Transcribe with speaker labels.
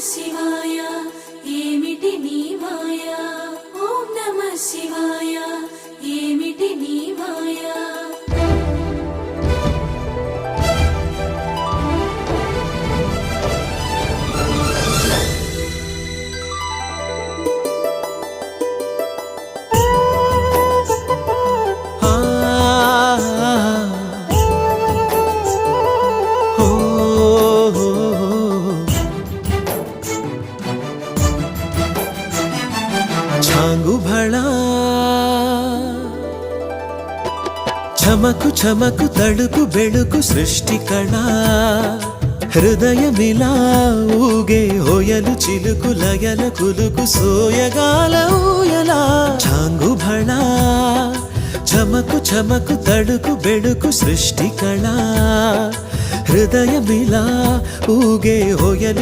Speaker 1: శివాయ ఏమిటి నీ మాయ ఓం నమః శివాయ ఏమిటి నీ మాయ
Speaker 2: छांगु भला చమకు చమకు తడుకు బెడుకు సృష్టి కళా హృదయమిలా ఊగే హోయలు చిలుకు లయల కులుకు సోయగాల ఊయలా చాంగు భళా చమకు చమకు తడుకు బెడుకు సృష్టి కళా హృదయమిలా ఊగే హోయలు